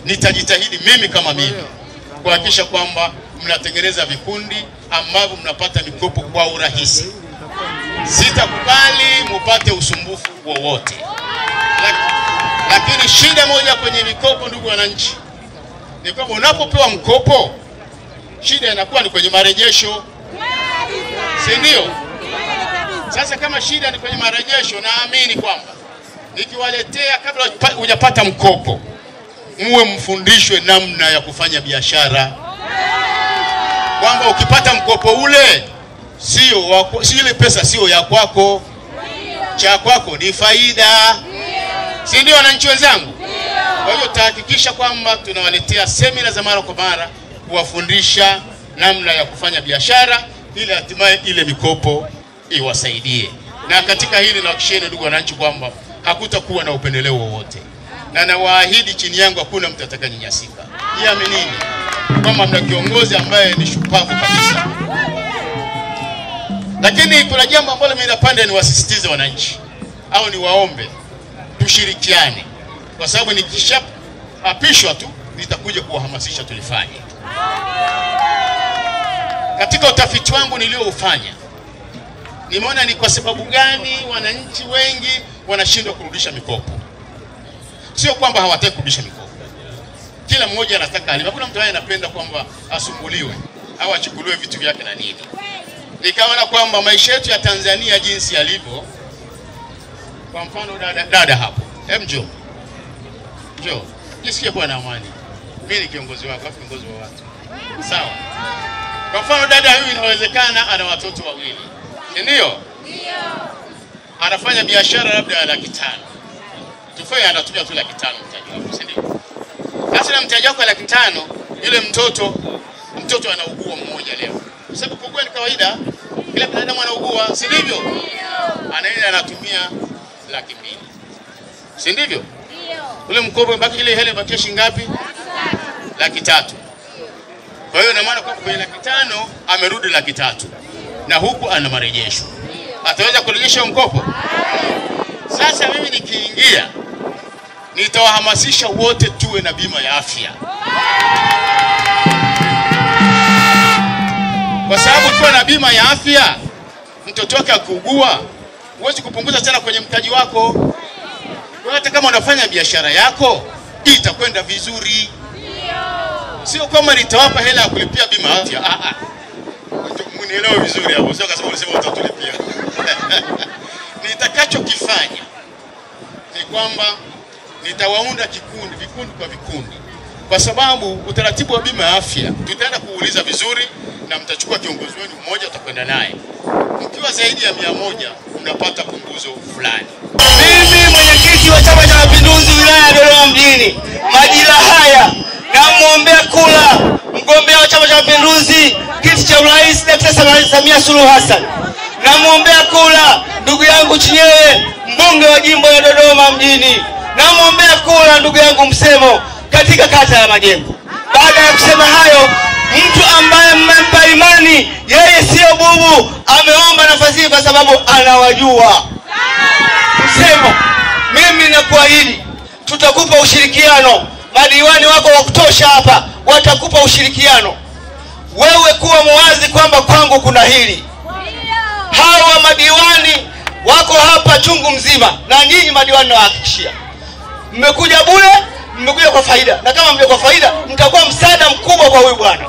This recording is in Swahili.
nitajitahidi mimi kama mimi kuhakikisha kwamba mnatengeneza vikundi ambavyo mnapata mikopo kwa urahisi. Sitakubali mupate usumbufu wowote. Lakini shida moja kwenye mikopo, ndugu wananchi, ni kwamba unapopewa mkopo, shida inakuwa ni kwenye marejesho. Si ndio? Sasa kama shida ni kwenye marejesho, naamini kwamba nikiwaletea kabla hujapata mkopo, muwe mfundishwe namna ya kufanya biashara. Kwamba ukipata mkopo ule, sio ile pesa sio ya kwako. Cha kwako ni faida. Si ndio wananchi wenzangu? Kwa hiyo tahakikisha kwamba tunawaletea semina za mara kwa mara kuwafundisha namna ya kufanya biashara ili hatimaye ile mikopo iwasaidie. Na katika hili nahakikisheni ndugu wananchi kwamba hakutakuwa na upendeleo wowote. Na nawaahidi chini yangu hakuna mtu atakayanyanyasika. Iaminini kwamba mna kiongozi ambaye ni shupavu kabisa. Lakini kuna jambo ambalo mimi napenda niwasisitize wananchi au niwaombe tushirikiane, kwa sababu nikishaapishwa tu nitakuja kuwahamasisha tulifanye. Katika utafiti wangu nilioufanya, nimeona ni kwa sababu gani wananchi wengi wanashindwa kurudisha mikopo. Sio kwamba hawataki kurudisha mikopo. Kila mmoja anataka alipe. Hakuna mtu anayependa kwamba asumbuliwe au achukuliwe vitu vyake na nini. Nikaona kwamba maisha yetu ya Tanzania jinsi yalivyo, kwa mfano dada hapo, njoo. Jisikie kuwa na amani. Mimi ni kiongozi wako, kiongozi wa watu. Sawa. Kwa mfano dada huyu inawezekana ana watoto wawili. Ndio? Ndio. Anafanya biashara labda ya 500,000. Tufanye anatumia tu 500,000 mtaji wako, si ndio? Sasa na mtaji wako 500,000, yule mtoto anaugua mmoja leo. Kwa sababu kuugua ni kawaida, kila binadamu anaugua, si ndivyo? Ndio. Anaenda anatumia 200,000. Si ndivyo? Ndio. Ule mkopo mbaki ile hela baki shilingi ngapi? 300,000. Kwa hiyo ina maana kwamba kwenye 500,000 amerudi 300,000. Na huku ana marejesho. Ataweza kurejesha mkopo? Sasa mimi nikiingia, nitawahamasisha wote tuwe na bima ya afya. Kwa sababu ukiwa na bima ya afya, mtoto wake akiugua, huwezi kupunguza tena kwenye mtaji wako. Kwa hata kama unafanya biashara yako, itakwenda vizuri. Sio kama nitawapa hela ya kulipia bima ya afya. Mnielewe vizuri hapo. Sio kama unasema utatulipia. Nitakachokifanya ni kwamba nitawaunda vikundi kwa vikundi. Kwa sababu utaratibu wa bima ya afya tutaenda kuuliza vizuri na mtachukua kiongozi wenu mmoja utakwenda naye. Mkiwa zaidi ya 100 mnapata punguzo fulani. Mimi mwenyekiti wa Chama cha Mapinduzi wilaya ya Dodoma mjini, majira haya namuombea kula mgombea wa Chama cha Mapinduzi kiti cha urais Daktari Samia Suluhu Hassan. Namuombea kula ndugu yangu Chinyewe, mbunge wa jimbo la Dodoma mjini. Namuombea kula ndugu yangu Msemo katika kata ya Majengo. Baada ya kusema hayo, mtu ambaye mmempa imani, yeye sio bubu, ameomba nafasi hii kwa sababu anawajua. Msemo, mimi nakuahidi tutakupa ushirikiano. Madiwani wako wa kutosha hapa, watakupa ushirikiano. Wewe kuwa muwazi kwamba kwangu kuna hili. Hawa madiwani wako hapa chungu mzima, na nyinyi madiwani nawahakikishia, mmekuja bure, mmekuja kwa faida. Na kama mmekuja kwa faida, mtakuwa msaada mkubwa kwa huyu bwana.